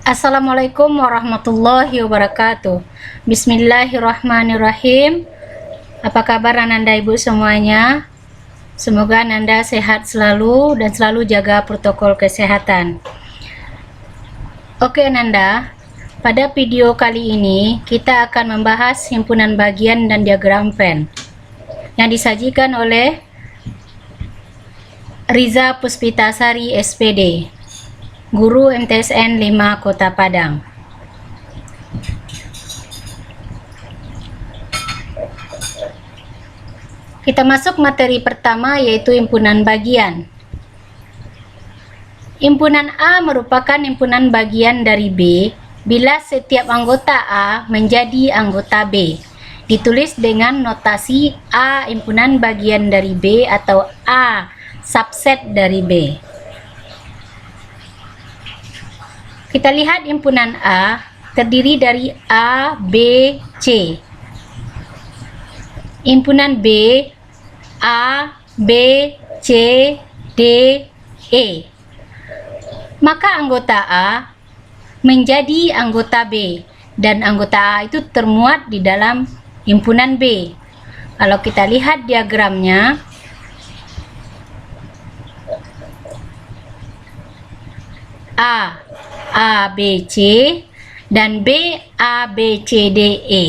Assalamualaikum warahmatullahi wabarakatuh. Bismillahirrahmanirrahim. Apa kabar Ananda Ibu semuanya? Semoga Ananda sehat selalu dan selalu jaga protokol kesehatan. Oke Ananda, pada video kali ini kita akan membahas himpunan bagian dan diagram Venn yang disajikan oleh Riza Puspitasari SPD, Guru MTSN 5 Kota Padang. Kita masuk materi pertama, yaitu himpunan bagian. Himpunan A merupakan himpunan bagian dari B bila setiap anggota A menjadi anggota B. Ditulis dengan notasi A himpunan bagian dari B atau A subset dari B. Kita lihat himpunan A terdiri dari A, B, C. Himpunan B, A, B, C, D, E. Maka anggota A menjadi anggota B dan anggota A itu termuat di dalam himpunan B. Kalau kita lihat diagramnya, A, B, C dan B, A, B, C, D, E.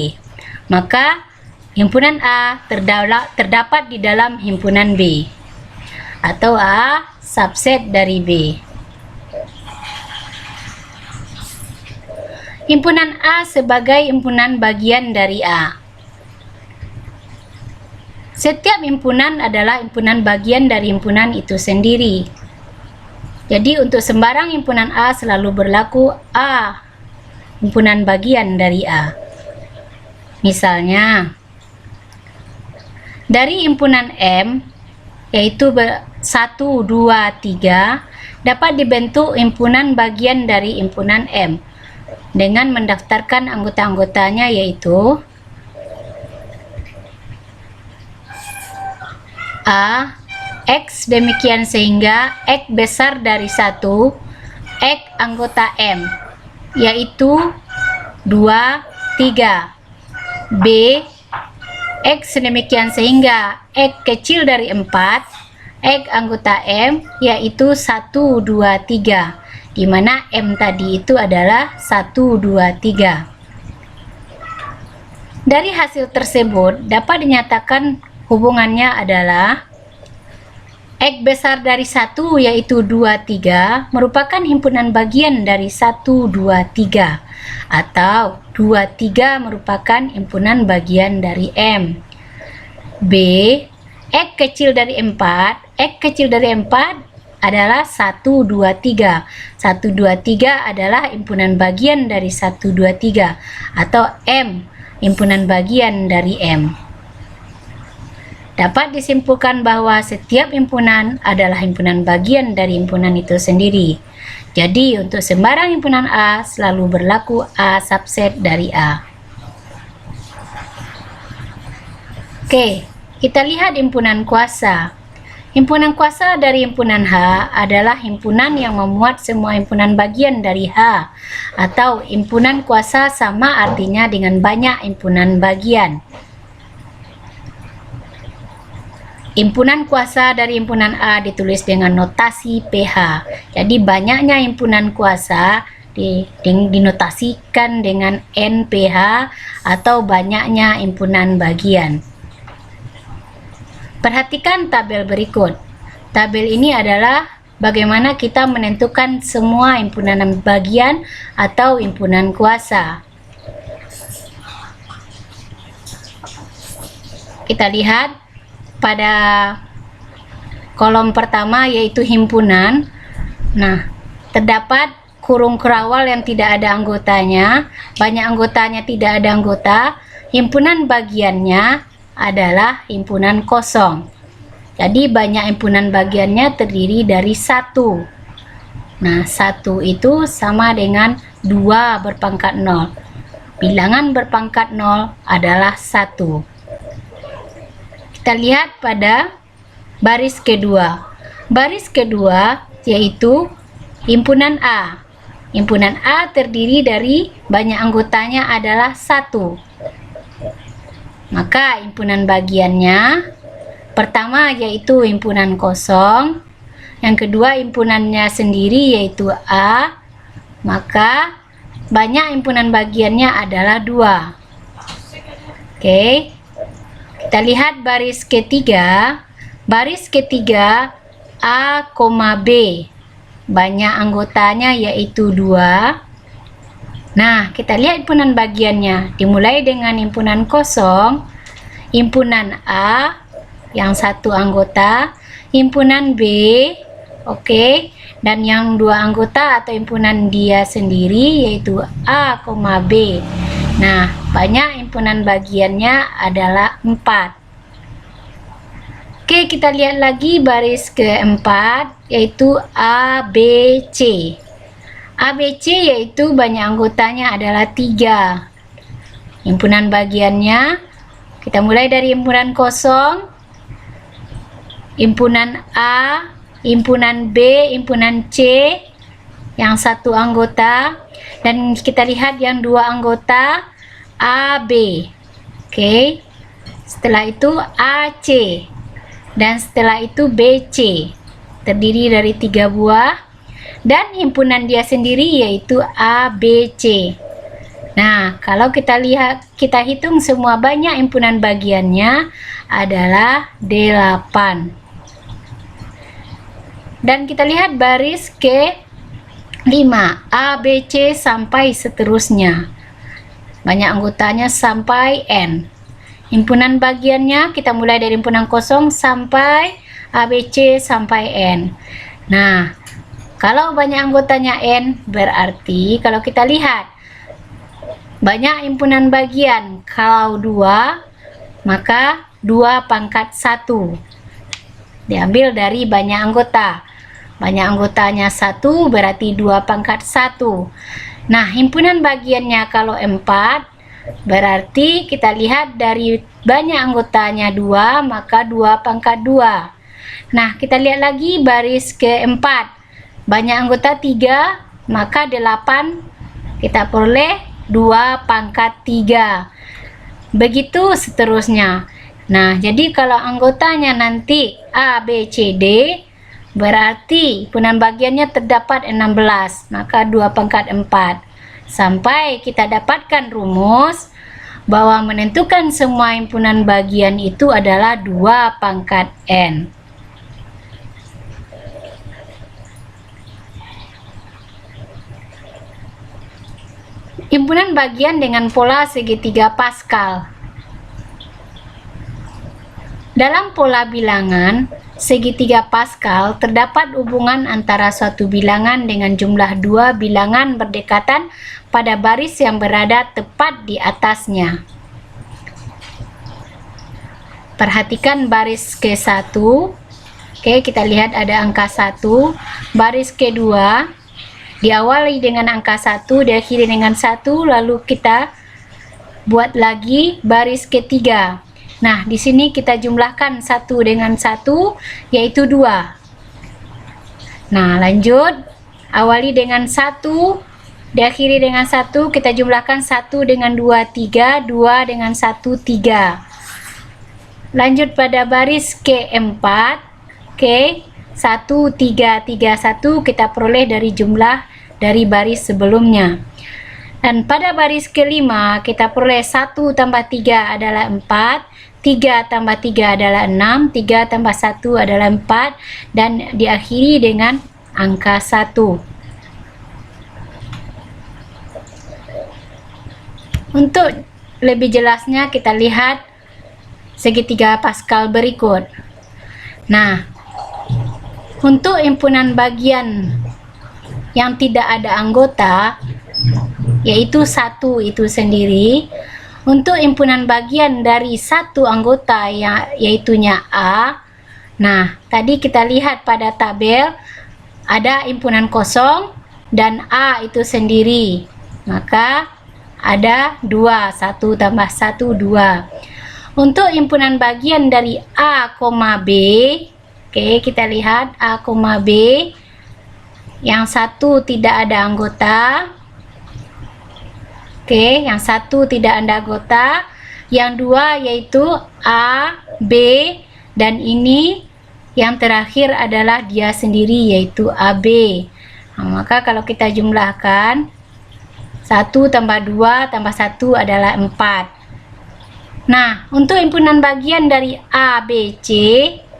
Maka himpunan A terdapat di dalam himpunan B atau A subset dari B. Himpunan A sebagai himpunan bagian dari A. Setiap himpunan adalah himpunan bagian dari himpunan itu sendiri. Jadi untuk sembarang himpunan A selalu berlaku A himpunan bagian dari A. Misalnya, dari himpunan M, yaitu 1, 2, 3, dapat dibentuk himpunan bagian dari himpunan M dengan mendaftarkan anggota-anggotanya, yaitu A, X demikian sehingga X besar dari 1, X anggota M, yaitu 2, 3. B, X demikian sehingga X kecil dari 4, X anggota M, yaitu 1, 2, 3. Di mana M tadi itu adalah 1, 2, 3. Dari hasil tersebut dapat dinyatakan hubungannya adalah X besar dari 1 yaitu 2, 3 merupakan himpunan bagian dari 1, 2, 3 atau 2, 3 merupakan himpunan bagian dari M. B, X kecil dari 4, X kecil dari 4 adalah 1, 2, 3. 1, 2, 3 adalah himpunan bagian dari 1, 2, 3 atau M himpunan bagian dari M. Dapat disimpulkan bahwa setiap himpunan adalah himpunan bagian dari himpunan itu sendiri. Jadi untuk sembarang himpunan A selalu berlaku A subset dari A. Oke, kita lihat himpunan kuasa. Himpunan kuasa dari himpunan H adalah himpunan yang memuat semua himpunan bagian dari H atau himpunan kuasa sama artinya dengan banyak himpunan bagian. Himpunan kuasa dari himpunan A ditulis dengan notasi PH. Jadi banyaknya himpunan kuasa dinotasikan dengan NPH atau banyaknya himpunan bagian. Perhatikan tabel berikut. Tabel ini adalah bagaimana kita menentukan semua himpunan bagian atau himpunan kuasa. Kita lihat pada kolom pertama yaitu himpunan. Nah, terdapat kurung kerawal yang tidak ada anggotanya, banyak anggotanya tidak ada anggota. Himpunan bagiannya adalah himpunan kosong. Jadi banyak himpunan bagiannya terdiri dari 1. Nah, 1 itu sama dengan 2 berpangkat 0. Bilangan berpangkat 0 adalah 1. Kita lihat pada baris kedua. Baris kedua yaitu himpunan A. Himpunan A terdiri dari banyak anggotanya adalah 1. Maka himpunan bagiannya pertama yaitu himpunan kosong, yang kedua himpunannya sendiri yaitu A, maka banyak himpunan bagiannya adalah 2. Oke, kita lihat baris ketiga. Baris ketiga A, B, banyak anggotanya yaitu 2. Nah, kita lihat himpunan bagiannya. Dimulai dengan himpunan kosong, himpunan A yang 1 anggota, himpunan B, oke, dan yang 2 anggota atau himpunan dia sendiri yaitu A, B. Nah, banyak himpunan bagiannya adalah 4. Oke, kita lihat lagi baris keempat yaitu ABC. ABC yaitu banyak anggotanya adalah 3. Himpunan bagiannya kita mulai dari himpunan kosong, himpunan A, himpunan B, himpunan C yang 1 anggota, dan kita lihat yang 2 anggota AB. Oke, setelah itu AC, dan setelah itu BC, terdiri dari 3 buah, dan himpunan dia sendiri yaitu ABC. Nah, kalau kita hitung semua banyak himpunan bagiannya adalah 8. Dan kita lihat baris ke-5, ABC sampai seterusnya. Banyak anggotanya sampai N. Himpunan bagiannya kita mulai dari himpunan kosong sampai ABC sampai N. Nah, kalau banyak anggotanya N, berarti kalau kita lihat banyak himpunan bagian, kalau 2, maka 2 pangkat 1. Diambil dari banyak anggota. Banyak anggotanya 1, berarti 2 pangkat 1. Nah, himpunan bagiannya kalau 4, berarti kita lihat dari banyak anggotanya 2, maka 2 pangkat 2. Nah, kita lihat lagi baris keempat. Banyak anggota 3, maka 8 kita peroleh 2 pangkat 3. Begitu seterusnya. Nah, jadi kalau anggotanya nanti A, B, C, D, berarti himpunan bagiannya terdapat 16, maka 2 pangkat 4. Sampai kita dapatkan rumus bahwa menentukan semua himpunan bagian itu adalah 2 pangkat N. Himpunan bagian dengan pola segitiga Pascal. Dalam pola bilangan segitiga Pascal terdapat hubungan antara suatu bilangan dengan jumlah 2 bilangan berdekatan pada baris yang berada tepat di atasnya. Perhatikan baris ke-1. Oke, kita lihat ada angka 1. Baris ke-2 diawali dengan angka 1, diakhiri dengan 1, lalu kita buat lagi baris ke-3. Nah, di sini kita jumlahkan 1 dengan 1 yaitu 2. Nah, lanjut. Awali dengan 1, diakhiri dengan 1, kita jumlahkan 1 dengan 2, 3, 2 dengan 1, 3. Lanjut pada baris ke-4. Oke, 1, 3, 3, 1 kita peroleh dari jumlah dari baris sebelumnya. Dan pada baris ke-5 kita peroleh 1 tambah 3 adalah 4, 3 tambah 3 adalah 6, 3 tambah 1 adalah 4, dan diakhiri dengan angka 1. Untuk lebih jelasnya kita lihat segitiga Pascal berikut. Nah, untuk himpunan bagian yang tidak ada anggota yaitu 1 itu sendiri, untuk himpunan bagian dari 1 anggota yaitunya A. Nah, tadi kita lihat pada tabel ada himpunan kosong dan A itu sendiri, maka ada 2, 1 tambah 1, 2. Untuk himpunan bagian dari A, B, oke, kita lihat A, B. yang satu tidak ada anggota. Oke, yang satu tidak ada anggota. Yang dua yaitu A, B, dan ini yang terakhir adalah dia sendiri yaitu AB. Nah, maka kalau kita jumlahkan 1 tambah 2 tambah 1 adalah 4. Nah, untuk himpunan bagian dari A, B, C,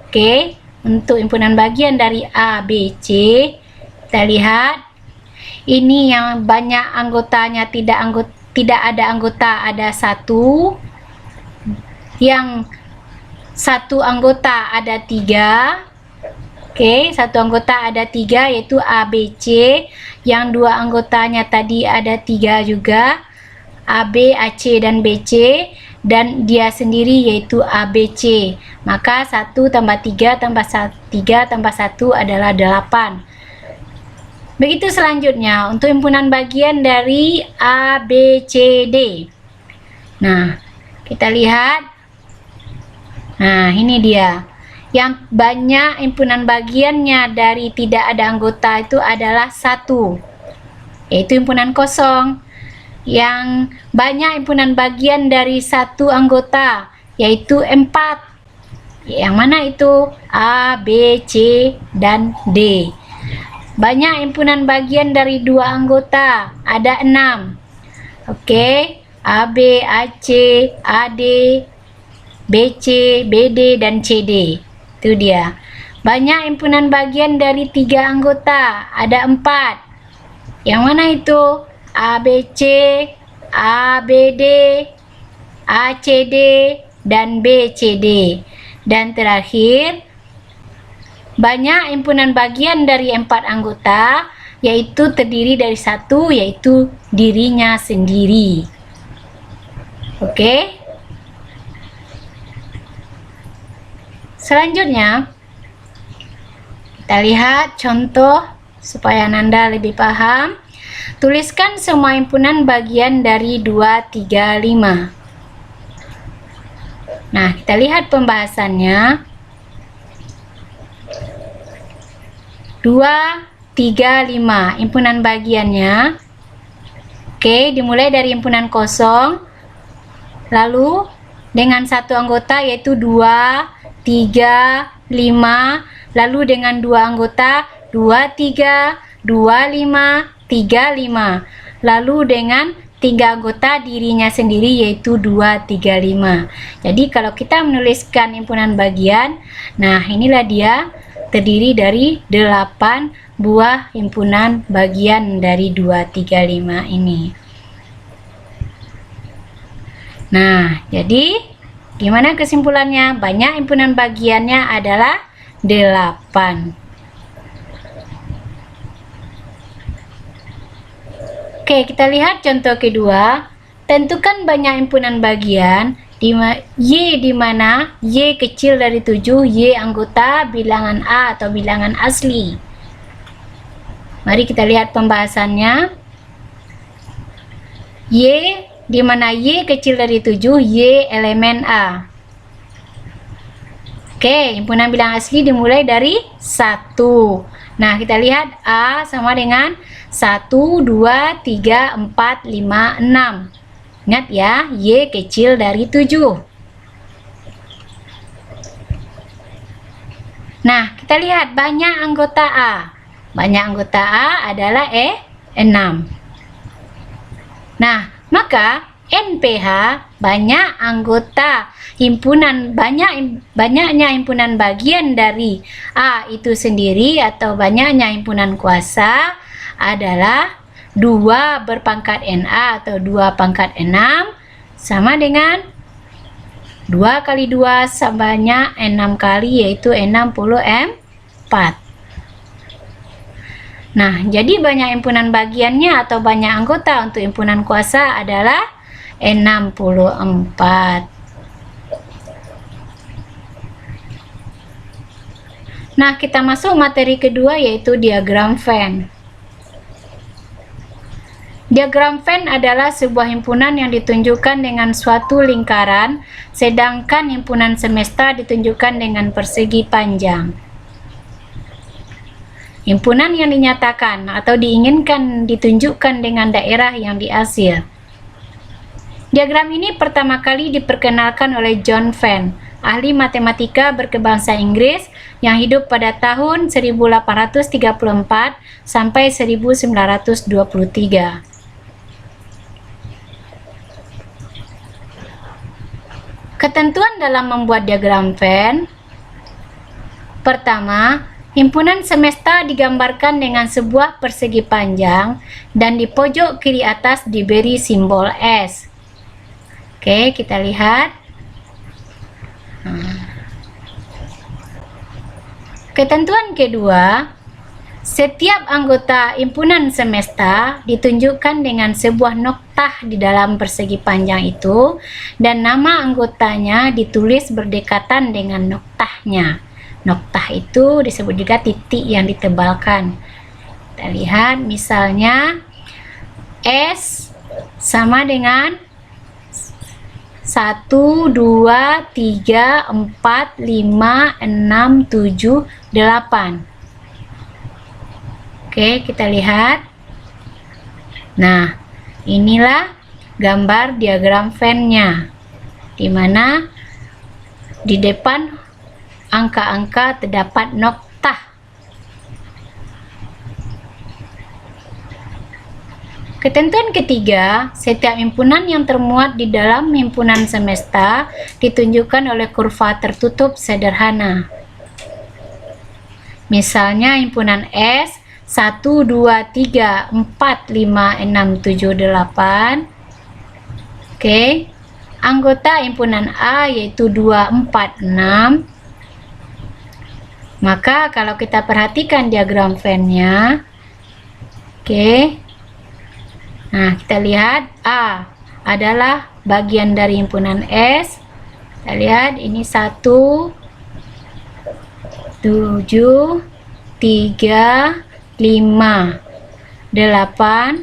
oke, untuk himpunan bagian dari A, B, C, kita lihat ini yang banyak anggotanya tidak ada anggota ada 1, yang satu anggota ada 3. Oke, satu anggota ada 3 yaitu ABC. Yang dua anggotanya tadi ada 3 juga, AB, AC, dan BC, dan dia sendiri yaitu ABC. Maka 1 tambah 3 tambah 3 tambah 1 adalah 8. Begitu selanjutnya untuk himpunan bagian dari ABCD. Nah, kita lihat. Nah, ini dia. Yang banyak himpunan bagiannya dari tidak ada anggota itu adalah 1, yaitu himpunan kosong. Yang banyak himpunan bagian dari 1 anggota yaitu 4. Yang mana itu? A, B, C, dan D. Banyak himpunan bagian dari 2 anggota ada 6. Oke, AB, AC, AD, BC, BD, dan CD. Itu dia. Banyak himpunan bagian dari 3 anggota ada 4. Yang mana itu? ABC, ABD, ACD, dan BCD. Dan terakhir, banyak himpunan bagian dari 4 anggota yaitu terdiri dari 1 yaitu dirinya sendiri. Oke. Selanjutnya, kita lihat contoh supaya Anda lebih paham. Tuliskan semua himpunan bagian dari 2, 3, 5. Nah, kita lihat pembahasannya. 2, 3, 5. Himpunan bagiannya. Oke, dimulai dari himpunan kosong. Lalu, dengan satu anggota yaitu 2, 3, 5, lalu dengan 2 anggota 2, 3, 2, 5, 3, 5, lalu dengan 3 anggota dirinya sendiri yaitu 2, 3, 5. Jadi kalau kita menuliskan himpunan bagian, nah inilah dia terdiri dari 8 buah himpunan bagian dari 2, 3, 5 ini. Nah, jadi gimana kesimpulannya? Banyak himpunan bagiannya adalah 8. Oke, kita lihat contoh kedua. Tentukan banyak himpunan bagian Y di mana Y kecil dari 7, Y anggota bilangan A atau bilangan asli. Mari kita lihat pembahasannya. Y di mana Y kecil dari 7, Y elemen A. Oke, himpunan bilangan asli dimulai dari 1. Nah, kita lihat A sama dengan 1, 2, 3, 4, 5, 6. Ingat ya, Y kecil dari 7. Nah, kita lihat banyak anggota A. Banyak anggota A adalah 6. Nah, maka NPH banyak anggota himpunan banyaknya himpunan bagian dari A itu sendiri atau banyaknya himpunan kuasa adalah 2 berpangkat NA atau 2 pangkat 6 sama dengan 2 kali 2 sebanyak 6 kali yaitu 64. Nah, jadi banyak himpunan bagiannya atau banyak anggota untuk himpunan kuasa adalah 64. Nah, kita masuk materi kedua yaitu diagram Venn. Diagram Venn adalah sebuah himpunan yang ditunjukkan dengan suatu lingkaran, sedangkan himpunan semesta ditunjukkan dengan persegi panjang. himpunan yang dinyatakan atau diinginkan ditunjukkan dengan daerah yang diarsir. Diagram ini pertama kali diperkenalkan oleh John Venn, ahli matematika berkebangsa Inggris yang hidup pada tahun 1834 sampai 1923. Ketentuan dalam membuat diagram Venn. Pertama, himpunan semesta digambarkan dengan sebuah persegi panjang dan di pojok kiri atas diberi simbol S. Oke, kita lihat. Ketentuan kedua, setiap anggota himpunan semesta ditunjukkan dengan sebuah noktah di dalam persegi panjang itu dan nama anggotanya ditulis berdekatan dengan noktahnya. Noktah itu disebut juga titik yang ditebalkan. Kita lihat misalnya S sama dengan 1, 2, 3, 4, 5, 6, 7, 8. Oke, kita lihat. Nah, inilah gambar diagram Venn-nya, di mana di depan angka-angka terdapat noktah. Ketentuan ketiga, setiap himpunan yang termuat di dalam himpunan semesta ditunjukkan oleh kurva tertutup sederhana. Misalnya himpunan S 1, 2, 3, 4, 5, 6, 7, 8. Oke. Anggota himpunan A yaitu 2, 4, 6. Maka kalau kita perhatikan diagram Venn-nya, oke. Nah, kita lihat A adalah bagian dari himpunan S. Kita lihat ini 1, 7, 3, 5, 8.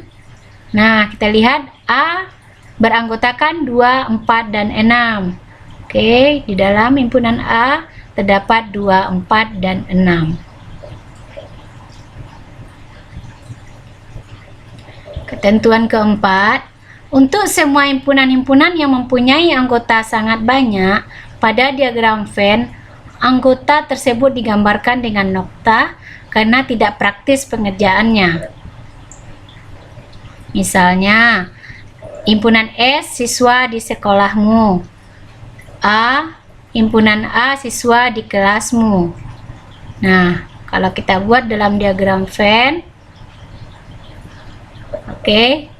Nah, kita lihat A beranggotakan 2, 4, dan 6. Oke, di dalam himpunan A terdapat 2, 4, dan 6. Ketentuan keempat, untuk semua himpunan-himpunan yang mempunyai anggota sangat banyak, pada diagram Venn, anggota tersebut digambarkan dengan nokta karena tidak praktis pengerjaannya. Misalnya, himpunan S siswa di sekolahmu, A himpunan A siswa di kelasmu. Nah, kalau kita buat dalam diagram Venn, oke,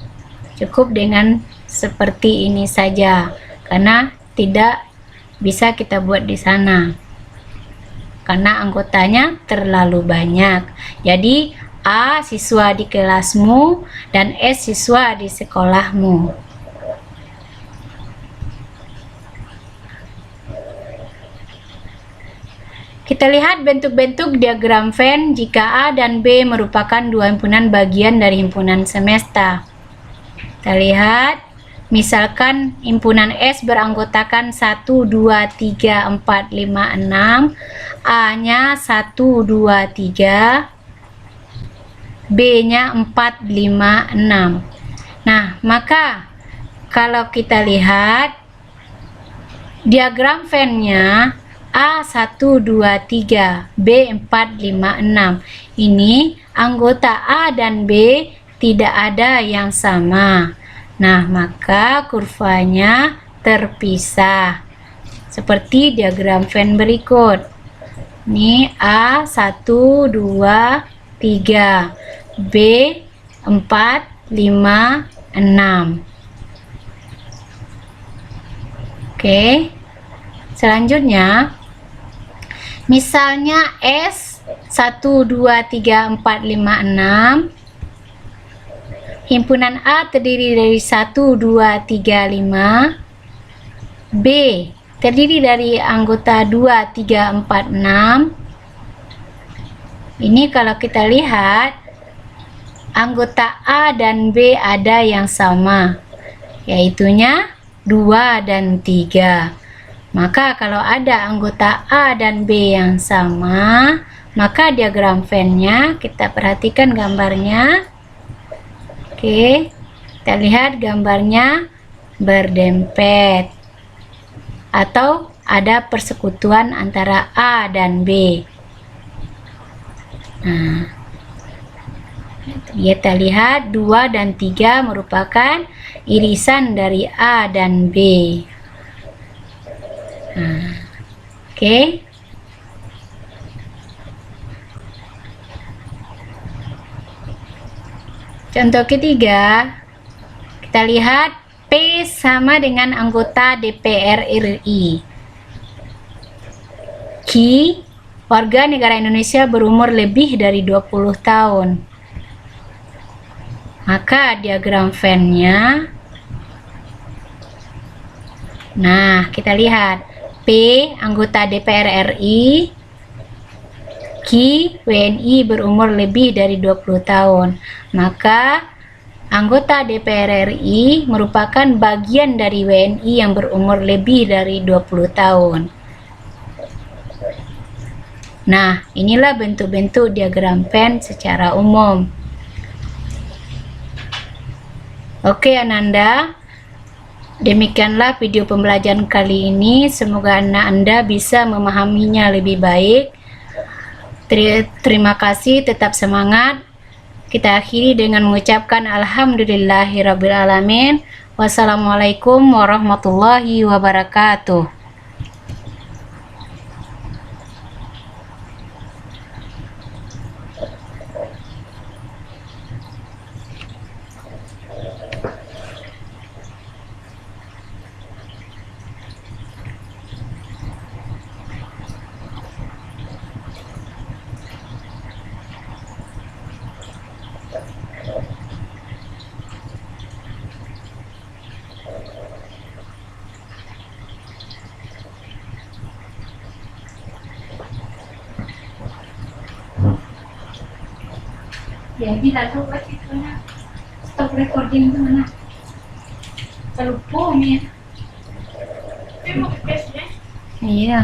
cukup dengan seperti ini saja karena tidak bisa kita buat di sana karena anggotanya terlalu banyak. Jadi A siswa di kelasmu dan S siswa di sekolahmu. Kita lihat bentuk-bentuk diagram Venn jika A dan B merupakan dua himpunan bagian dari himpunan semesta. Kita lihat, misalkan himpunan S beranggotakan 1, 2, 3, 4, 5, 6. A-nya 1, 2, 3. B-nya 4, 5, 6. Nah, maka kalau kita lihat diagram Venn-nya A 1, 2, 3, B 4, 5, 6. Ini anggota A dan B tidak ada yang sama. Nah, maka kurvanya terpisah. Seperti diagram Venn berikut. Ini A 1, 2, 3, B 4, 5, 6. Oke. Selanjutnya, misalnya S 1, 2, 3, 4, 5, 6. Himpunan A terdiri dari 1, 2, 3, 5. B terdiri dari anggota 2, 3, 4, 6. Ini kalau kita lihat, anggota A dan B ada yang sama, yaitunya 2 dan 3. Maka kalau ada anggota A dan B yang sama, Maka diagram Venn-nya kita perhatikan gambarnya. Oke, kita lihat gambarnya berdempet atau ada persekutuan antara A dan B. Nah, kita lihat 2 dan 3 merupakan irisan dari A dan B. Nah, oke. Contoh ketiga, kita lihat P sama dengan anggota DPR RI. Q, warga negara Indonesia berumur lebih dari 20 tahun. Maka diagram Venn-nya, nah kita lihat P anggota DPR RI, Q WNI berumur lebih dari 20 tahun. Maka anggota DPR RI merupakan bagian dari WNI yang berumur lebih dari 20 tahun. Nah, inilah bentuk-bentuk diagram Venn secara umum. Oke Ananda, demikianlah video pembelajaran kali ini. Semoga Anda bisa memahaminya lebih baik. Terima kasih, tetap semangat. Kita akhiri dengan mengucapkan alhamdulillahirabbil alamin. Wassalamualaikum warahmatullahi wabarakatuh. Jadi lalu lagi mana? Stop recording itu mana? Terlupa ya. Iya.